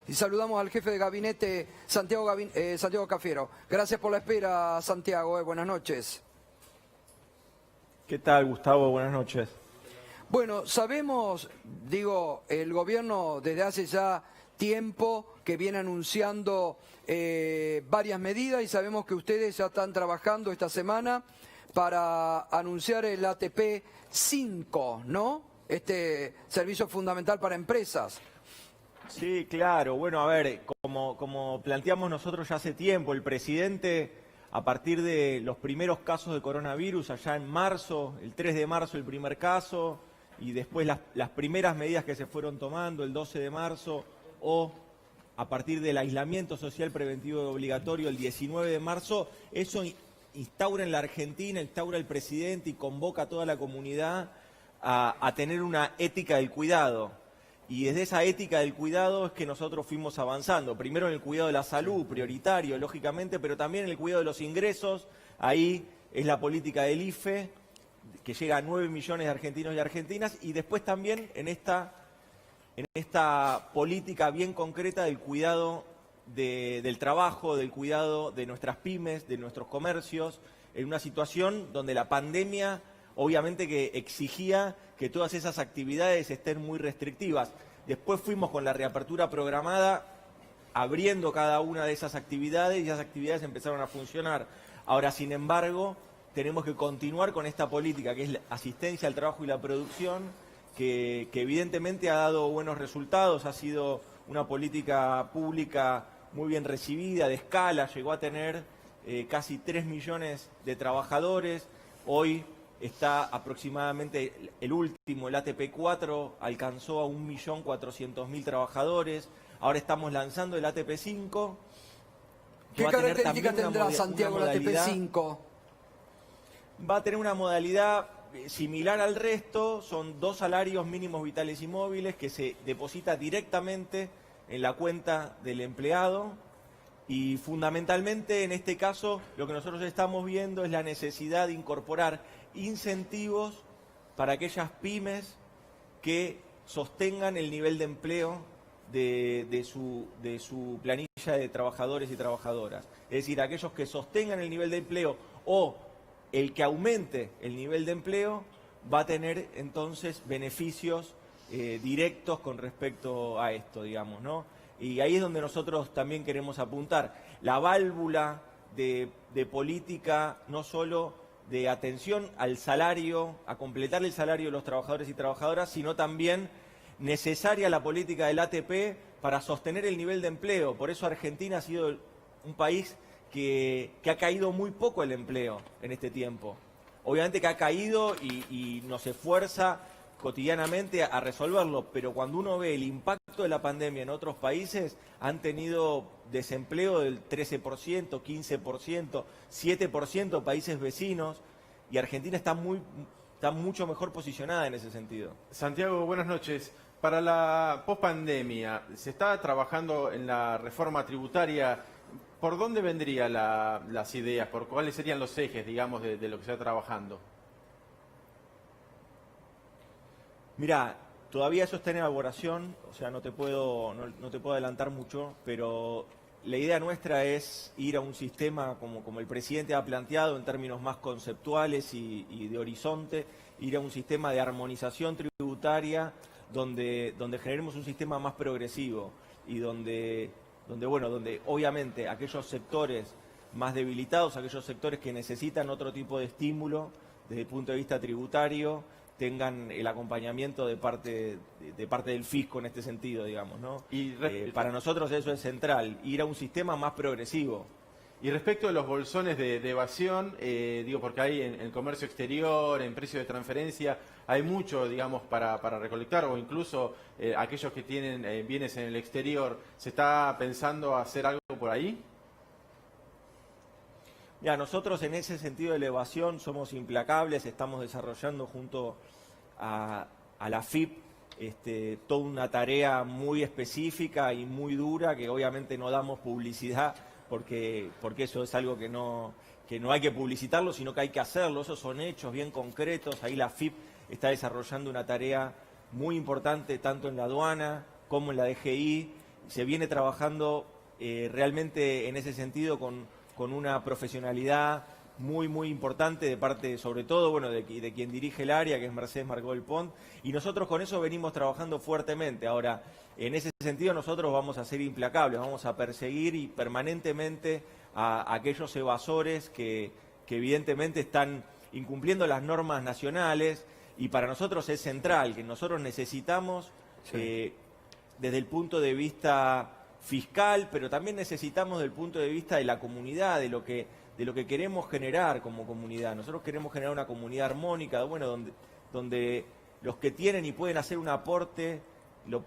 Y saludamos al jefe de gabinete, Santiago Cafiero. Gracias por la espera, Santiago. Buenas noches. ¿Qué tal, Gustavo? Buenas noches. Bueno, sabemos, el gobierno desde hace ya tiempo que viene anunciando varias medidas y sabemos que ustedes ya están trabajando esta semana para anunciar el ATP 5, ¿no? Este servicio fundamental para empresas. Sí, claro. Bueno, a ver, como planteamos nosotros ya hace tiempo, el presidente, a partir de los primeros casos de coronavirus, allá en marzo, el 3 de marzo el primer caso, y después las primeras medidas que se fueron tomando, el 12 de marzo, o a partir del aislamiento social preventivo y obligatorio, el 19 de marzo, eso instaura en la Argentina, instaura el presidente y convoca a toda la comunidad a tener una ética del cuidado. Y desde esa ética del cuidado es que nosotros fuimos avanzando. Primero en el cuidado de la salud, prioritario, lógicamente, pero también en el cuidado de los ingresos. Ahí es la política del IFE, que llega a 9 millones de argentinos y argentinas. Y después también en esta política bien concreta del cuidado del trabajo, del cuidado de nuestras pymes, de nuestros comercios, en una situación donde la pandemia obviamente que exigía que todas esas actividades estén muy restrictivas. Después fuimos con la reapertura programada, abriendo cada una de esas actividades y esas actividades empezaron a funcionar. Ahora, sin embargo, tenemos que continuar con esta política que es la asistencia al trabajo y la producción, que evidentemente ha dado buenos resultados, ha sido una política pública muy bien recibida, de escala, llegó a tener casi 3 millones de trabajadores. Hoy está aproximadamente el último, el ATP 4, alcanzó a 1.400.000 trabajadores. Ahora estamos lanzando el ATP 5. ¿Qué características tendrá, Santiago, el ATP 5? Va a tener una modalidad similar al resto, son 2 salarios mínimos vitales y móviles que se deposita directamente en la cuenta del empleado. Y fundamentalmente en este caso lo que nosotros estamos viendo es la necesidad de incorporar incentivos para aquellas pymes que sostengan el nivel de empleo de su planilla de trabajadores y trabajadoras. Es decir, aquellos que sostengan el nivel de empleo o el que aumente el nivel de empleo va a tener entonces beneficios directos con respecto a esto, digamos, ¿no? Y ahí es donde nosotros también queremos apuntar. La válvula de política, no solo de atención al salario, a completar el salario de los trabajadores y trabajadoras, sino también necesaria la política del ATP para sostener el nivel de empleo. Por eso Argentina ha sido un país que ha caído muy poco el empleo en este tiempo. Obviamente que ha caído y nos esfuerza cotidianamente a resolverlo, pero cuando uno ve el impacto de la pandemia en otros países, han tenido desempleo del 13%, 15%, 7% países vecinos, y Argentina está mucho mejor posicionada en ese sentido. Santiago, buenas noches. Para la pospandemia, ¿se está trabajando en la reforma tributaria? ¿Por dónde vendrían las ideas? ¿Por cuáles serían los ejes, digamos, de lo que se está trabajando? Mirá, todavía eso está en elaboración, o sea, no te puedo adelantar mucho, pero la idea nuestra es ir a un sistema como el presidente ha planteado en términos más conceptuales y de horizonte, ir a un sistema de armonización tributaria donde generemos un sistema más progresivo y donde obviamente aquellos sectores más debilitados, aquellos sectores que necesitan otro tipo de estímulo desde el punto de vista tributario, tengan el acompañamiento de parte del fisco en este sentido, digamos, ¿no? Para nosotros eso es central, ir a un sistema más progresivo. Y respecto de los bolsones de evasión, porque hay en el comercio exterior, en precios de transferencia, hay mucho, digamos, para recolectar, o incluso aquellos que tienen bienes en el exterior, ¿se está pensando hacer algo por ahí? Ya, nosotros en ese sentido de la evasión somos implacables, estamos desarrollando junto a la AFIP toda una tarea muy específica y muy dura que obviamente no damos publicidad porque eso es algo que no hay que publicitarlo, sino que hay que hacerlo, esos son hechos bien concretos. Ahí la AFIP está desarrollando una tarea muy importante tanto en la aduana como en la DGI se viene trabajando realmente en ese sentido con una profesionalidad muy importante de parte, sobre todo, bueno, de quien dirige el área, que es Mercedes Margol Pont, y nosotros con eso venimos trabajando fuertemente. Ahora, en ese sentido nosotros vamos a ser implacables, vamos a perseguir y permanentemente a aquellos evasores que evidentemente están incumpliendo las normas nacionales, y para nosotros es central, que nosotros necesitamos, desde el punto de vista fiscal, pero también necesitamos desde el punto de vista de la comunidad, de lo que queremos generar como comunidad. Nosotros queremos generar una comunidad armónica, bueno, donde los que tienen y pueden hacer un aporte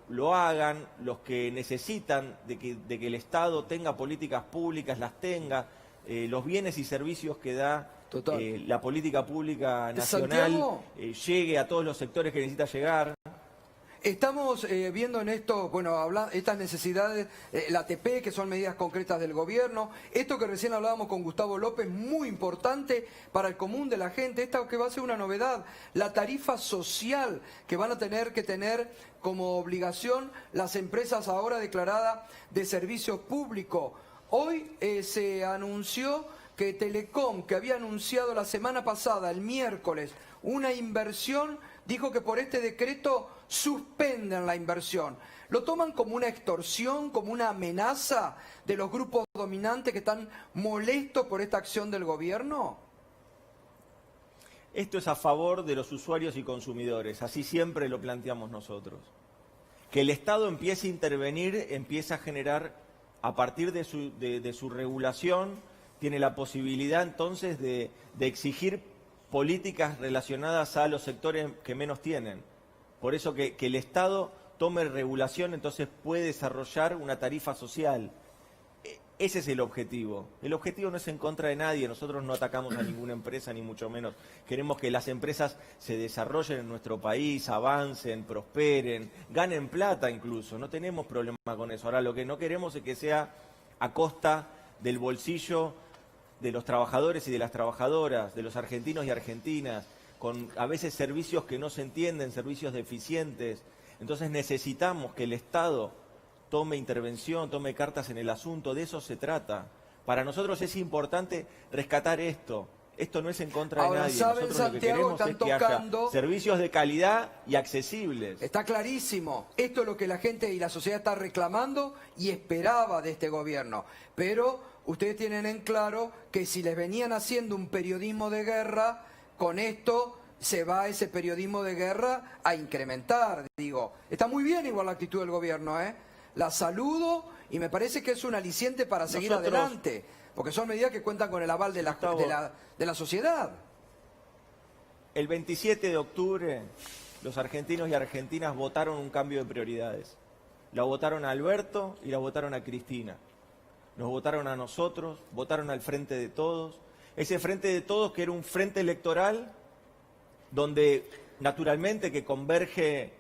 lo hagan, los que necesitan de que el Estado tenga políticas públicas, las tenga, los bienes y servicios que da la política pública nacional llegue a todos los sectores que necesita llegar. Estamos viendo en esto, bueno, estas necesidades, la ATP, que son medidas concretas del gobierno, esto que recién hablábamos con Gustavo López, muy importante para el común de la gente, esta que va a ser una novedad, la tarifa social que van a tener que tener como obligación las empresas ahora declaradas de servicio público. Hoy se anunció que Telecom, que había anunciado la semana pasada, el miércoles, una inversión, dijo que por este decreto suspenden la inversión. ¿Lo toman como una extorsión, como una amenaza de los grupos dominantes que están molestos por esta acción del gobierno? Esto es a favor de los usuarios y consumidores, así siempre lo planteamos nosotros. Que el Estado empiece a intervenir, empiece a generar, a partir de su regulación, tiene la posibilidad entonces de exigir políticas relacionadas a los sectores que menos tienen. Por eso que el Estado tome regulación, entonces puede desarrollar una tarifa social. Ese es el objetivo. El objetivo no es en contra de nadie, nosotros no atacamos a ninguna empresa, ni mucho menos. Queremos que las empresas se desarrollen en nuestro país, avancen, prosperen, ganen plata incluso, no tenemos problema con eso. Ahora, lo que no queremos es que sea a costa del bolsillo de los trabajadores y de las trabajadoras, de los argentinos y argentinas, con a veces servicios que no se entienden, servicios deficientes. Entonces necesitamos que el Estado tome intervención, tome cartas en el asunto, de eso se trata. Para nosotros es importante rescatar esto. Esto no es en contra de nadie. Nosotros lo que queremos es que haya servicios de calidad y accesibles. Está clarísimo. Esto es lo que la gente y la sociedad está reclamando y esperaba de este gobierno. Pero ustedes tienen en claro que si les venían haciendo un periodismo de guerra, con esto se va ese periodismo de guerra a incrementar. Digo, está muy bien igual la actitud del gobierno, ¿eh? La saludo y me parece que es un aliciente para seguir adelante, porque son medidas que cuentan con el aval de la sociedad. El 27 de octubre los argentinos y argentinas votaron un cambio de prioridades. La votaron a Alberto y la votaron a Cristina. Nos votaron a nosotros, votaron al Frente de Todos. Ese Frente de Todos que era un frente electoral donde naturalmente que convergen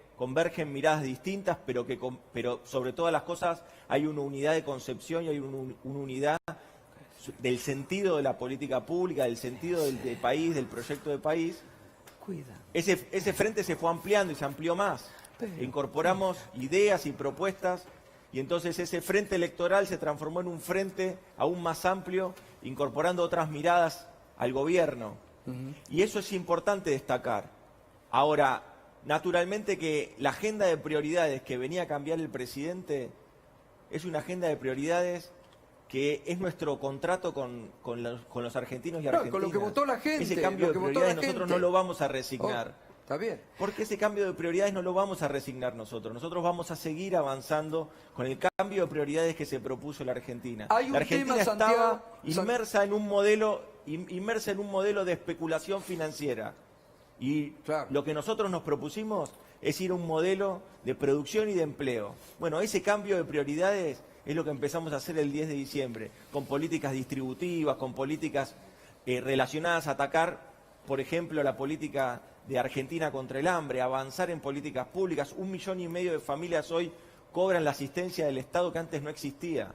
miradas distintas, pero sobre todas las cosas hay una unidad de concepción y hay una unidad del sentido de la política pública, del sentido del país, del proyecto de país. Ese frente se fue ampliando y se amplió más. Incorporamos ideas y propuestas y entonces ese frente electoral se transformó en un frente aún más amplio, incorporando otras miradas al gobierno. Y eso es importante destacar. Ahora, naturalmente que la agenda de prioridades que venía a cambiar el presidente es una agenda de prioridades que es nuestro contrato con los argentinos y argentinas. Con lo que votó la gente. Ese cambio de prioridades nosotros no lo vamos a resignar. Está bien. Porque ese cambio de prioridades no lo vamos a resignar nosotros. Nosotros vamos a seguir avanzando con el cambio de prioridades que se propuso la Argentina. La Argentina estaba inmersa en un modelo de especulación financiera. Y lo que nosotros nos propusimos es ir a un modelo de producción y de empleo. Bueno, ese cambio de prioridades es lo que empezamos a hacer el 10 de diciembre, con políticas distributivas, con políticas relacionadas a atacar, por ejemplo, la política de Argentina contra el hambre, avanzar en políticas públicas. 1,5 millones de familias hoy cobran la asistencia del Estado que antes no existía.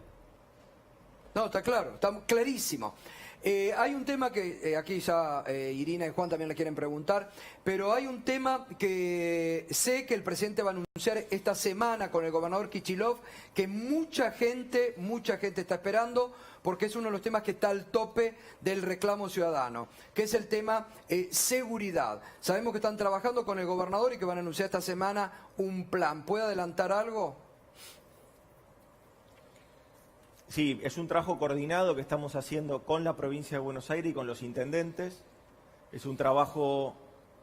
No, está claro, está clarísimo. Hay un tema que aquí ya Irina y Juan también le quieren preguntar, pero hay un tema que sé que el presidente va a anunciar esta semana con el gobernador Kicillof, que mucha gente está esperando, porque es uno de los temas que está al tope del reclamo ciudadano, que es el tema seguridad. Sabemos que están trabajando con el gobernador y que van a anunciar esta semana un plan. ¿Puede adelantar algo? Sí, es un trabajo coordinado que estamos haciendo con la provincia de Buenos Aires y con los intendentes. Es un trabajo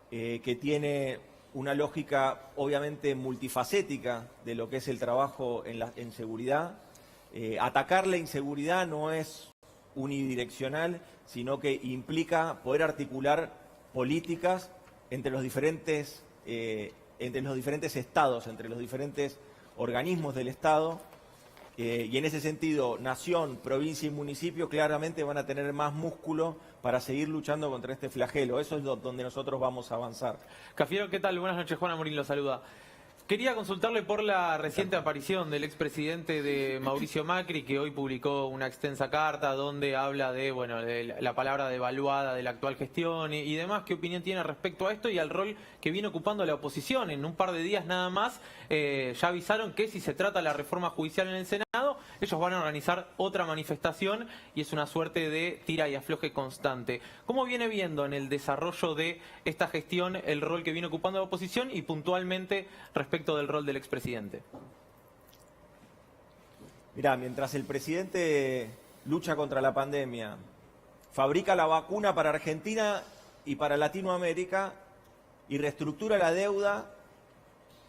que tiene una lógica obviamente multifacética de lo que es el trabajo en seguridad. Atacar la inseguridad no es unidireccional, sino que implica poder articular políticas entre los diferentes estados, entre los diferentes organismos del Estado. Y en ese sentido, nación, provincia y municipio claramente van a tener más músculo para seguir luchando contra este flagelo. Eso es donde nosotros vamos a avanzar. Cafiero, ¿qué tal? Buenas noches, Juan Amorín lo saluda. Quería consultarle por la reciente aparición del expresidente de Mauricio Macri, que hoy publicó una extensa carta donde habla de, bueno, de la palabra devaluada de la actual gestión y demás. ¿Qué opinión tiene respecto a esto y al rol que viene ocupando la oposición? En un par de días nada más ya avisaron que si se trata la reforma judicial en el Senado, ellos van a organizar otra manifestación y es una suerte de tira y afloje constante. ¿Cómo viene viendo en el desarrollo de esta gestión el rol que viene ocupando la oposición y puntualmente respecto del rol del expresidente? Mirá, mientras el presidente lucha contra la pandemia, fabrica la vacuna para Argentina y para Latinoamérica y reestructura la deuda,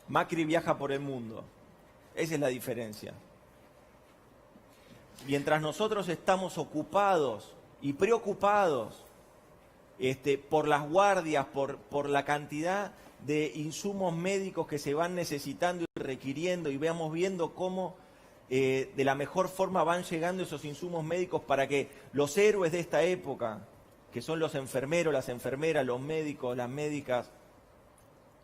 Macri viaja por el mundo. Esa es la diferencia. Mientras nosotros estamos ocupados y preocupados por las guardias, por la cantidad de insumos médicos que se van necesitando y requiriendo, y veamos viendo cómo de la mejor forma van llegando esos insumos médicos para que los héroes de esta época, que son los enfermeros, las enfermeras, los médicos, las médicas,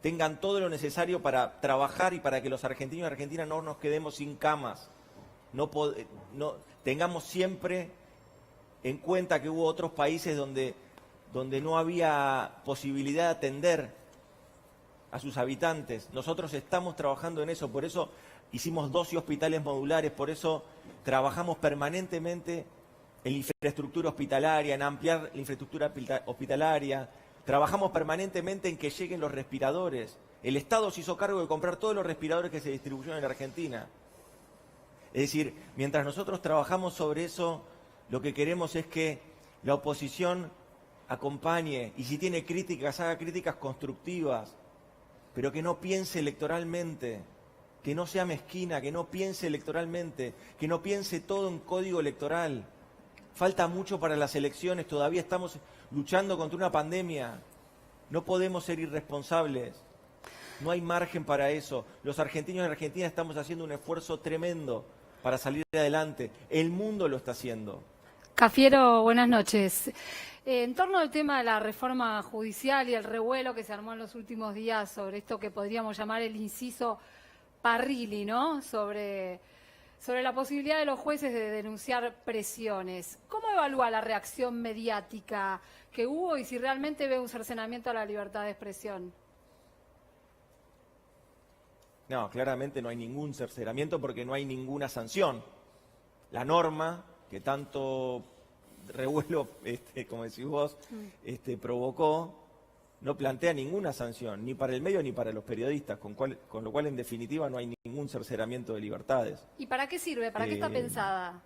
tengan todo lo necesario para trabajar y para que los argentinos y argentinas no nos quedemos sin camas. Tengamos siempre en cuenta que hubo otros países donde no había posibilidad de atender a sus habitantes. Nosotros estamos trabajando en eso, por eso hicimos 12 hospitales modulares, por eso trabajamos permanentemente en la infraestructura hospitalaria, en ampliar la infraestructura hospitalaria, trabajamos permanentemente en que lleguen los respiradores. El Estado se hizo cargo de comprar todos los respiradores que se distribuyeron en la Argentina. Es decir, mientras nosotros trabajamos sobre eso, lo que queremos es que la oposición acompañe y si tiene críticas, haga críticas constructivas, pero que no piense electoralmente, que no sea mezquina, que no piense electoralmente, que no piense todo en código electoral. Falta mucho para las elecciones, todavía estamos luchando contra una pandemia. No podemos ser irresponsables. No hay margen para eso. Los argentinos y argentinas estamos haciendo un esfuerzo tremendo para salir adelante. El mundo lo está haciendo. Cafiero, buenas noches. En torno al tema de la reforma judicial y el revuelo que se armó en los últimos días sobre esto que podríamos llamar el inciso Parrilli, ¿no? Sobre la posibilidad de los jueces de denunciar presiones. ¿Cómo evalúa la reacción mediática que hubo y si realmente ve un cercenamiento a la libertad de expresión? No, claramente no hay ningún cercenamiento porque no hay ninguna sanción. La norma que tanto revuelo, como decís vos, provocó, no plantea ninguna sanción, ni para el medio ni para los periodistas, con lo cual en definitiva no hay ningún cercenamiento de libertades. ¿Y para qué sirve? ¿Para qué está pensada?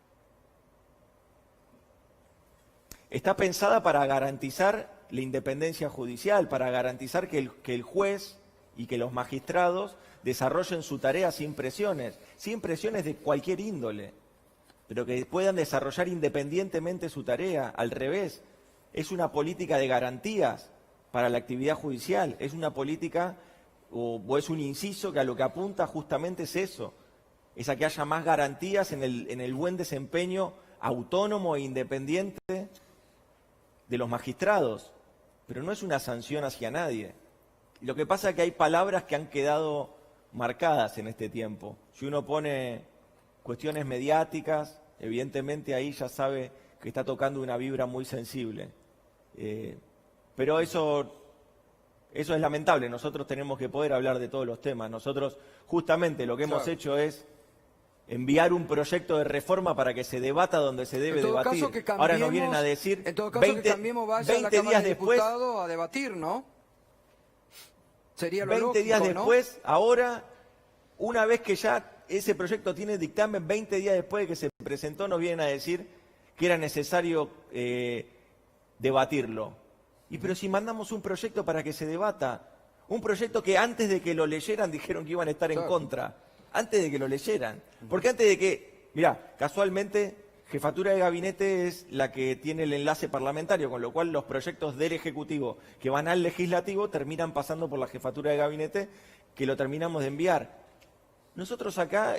Está pensada para garantizar la independencia judicial, para garantizar que el juez y que los magistrados desarrollen su tarea sin presiones de cualquier índole, pero que puedan desarrollar independientemente su tarea. Al revés, es una política de garantías para la actividad judicial, es una política o es un inciso que a lo que apunta justamente es eso, es a que haya más garantías en el buen desempeño autónomo e independiente de los magistrados, pero no es una sanción hacia nadie. Lo que pasa es que hay palabras que han quedado marcadas en este tiempo. Si uno pone cuestiones mediáticas, evidentemente ahí ya sabe que está tocando una vibra muy sensible. Pero eso es lamentable, nosotros tenemos que poder hablar de todos los temas. Nosotros justamente lo que hemos hecho es enviar un proyecto de reforma para que se debata donde se debe debatir. Ahora nos vienen a decir, en todo caso, que cambiemos, vaya a la 20 Cámara días de después, Diputados a debatir, ¿no? Sería lo 20 lógico, días ¿no? después, ahora, una vez que ya ese proyecto tiene dictamen, 20 días después de que se presentó, nos vienen a decir que era necesario debatirlo. Pero si mandamos un proyecto para que se debata, un proyecto que antes de que lo leyeran dijeron que iban a estar en contra, antes de que lo leyeran. Porque antes de que, mirá, casualmente, Jefatura de Gabinete es la que tiene el enlace parlamentario, con lo cual los proyectos del Ejecutivo que van al Legislativo terminan pasando por la Jefatura de Gabinete, que lo terminamos de enviar. Nosotros acá,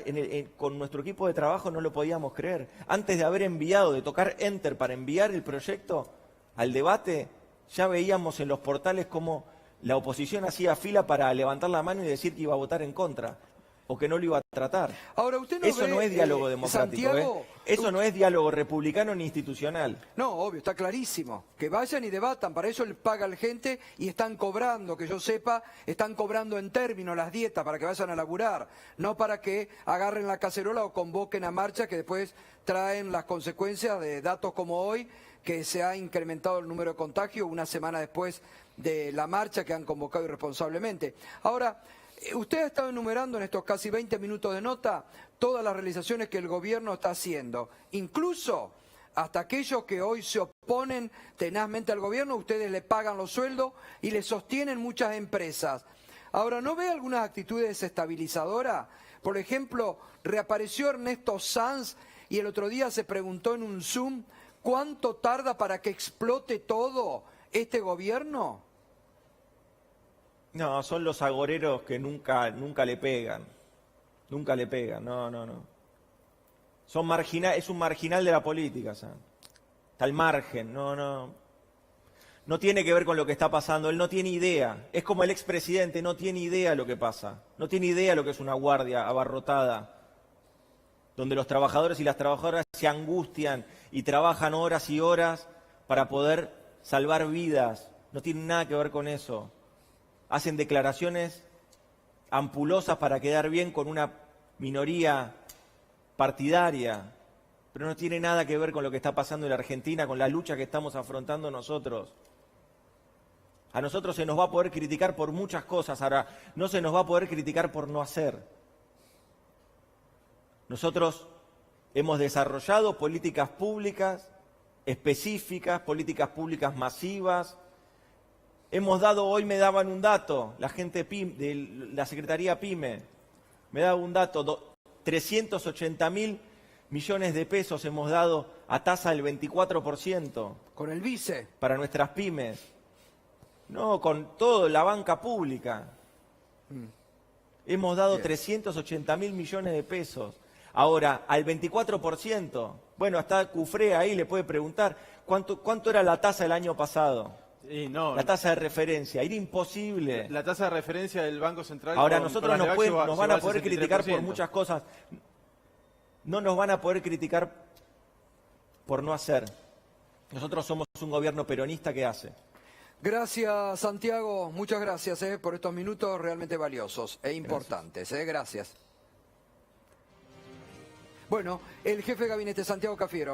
con nuestro equipo de trabajo, no lo podíamos creer. Antes de haber enviado, de tocar Enter para enviar el proyecto al debate, ya veíamos en los portales cómo la oposición hacía fila para levantar la mano y decir que iba a votar en contra, o que no lo iba a tratar. Ahora, usted no Eso ve, no es diálogo democrático, Santiago, Eso no es diálogo republicano ni institucional. No, obvio, está clarísimo. Que vayan y debatan, para eso le paga la gente y están cobrando, que yo sepa, están cobrando en términos las dietas para que vayan a laburar, no para que agarren la cacerola o convoquen a marcha que después traen las consecuencias de datos como hoy, que se ha incrementado el número de contagios una semana después de la marcha que han convocado irresponsablemente. Ahora, usted ha estado enumerando en estos casi 20 minutos de nota todas las realizaciones que el gobierno está haciendo, incluso hasta aquellos que hoy se oponen tenazmente al gobierno, ustedes le pagan los sueldos y le sostienen muchas empresas. Ahora, ¿no ve algunas actitudes desestabilizadoras? Por ejemplo, reapareció Ernesto Sanz y el otro día se preguntó en un Zoom, ¿cuánto tarda para que explote todo este gobierno? No, son los agoreros que nunca le pegan. Nunca le pegan, no. Es un marginal de la política, ¿sabes? Está al margen, no tiene que ver con lo que está pasando, él no tiene idea. Es como el expresidente, no tiene idea de lo que pasa. No tiene idea de lo que es una guardia abarrotada, donde los trabajadores y las trabajadoras se angustian y trabajan horas y horas para poder salvar vidas. No tiene nada que ver con eso. Hacen declaraciones ampulosas para quedar bien con una minoría partidaria, pero no tiene nada que ver con lo que está pasando en la Argentina, con la lucha que estamos afrontando nosotros. A nosotros se nos va a poder criticar por muchas cosas, ahora no se nos va a poder criticar por no hacer. Nosotros hemos desarrollado políticas públicas específicas, políticas públicas masivas. Hemos dado, hoy me daban un dato, la gente de la Secretaría PYME, me daba un dato, 380.000 millones de pesos hemos dado a tasa del 24%. ¿Con el vice? Para nuestras pymes. No, con toda la banca pública. Hemos dado 380.000 millones de pesos. Ahora, al 24%, bueno, hasta Cufré ahí le puede preguntar, ¿cuánto era la tasa el año pasado? No, la tasa de referencia, era imposible. La tasa de referencia del Banco Central. Ahora, nosotros nos van a poder 63%. criticar por muchas cosas. No nos van a poder criticar por no hacer. Nosotros somos un gobierno peronista que hace. Gracias, Santiago. Muchas gracias por estos minutos realmente valiosos e importantes. Gracias. Bueno, el jefe de gabinete, Santiago Cafiero.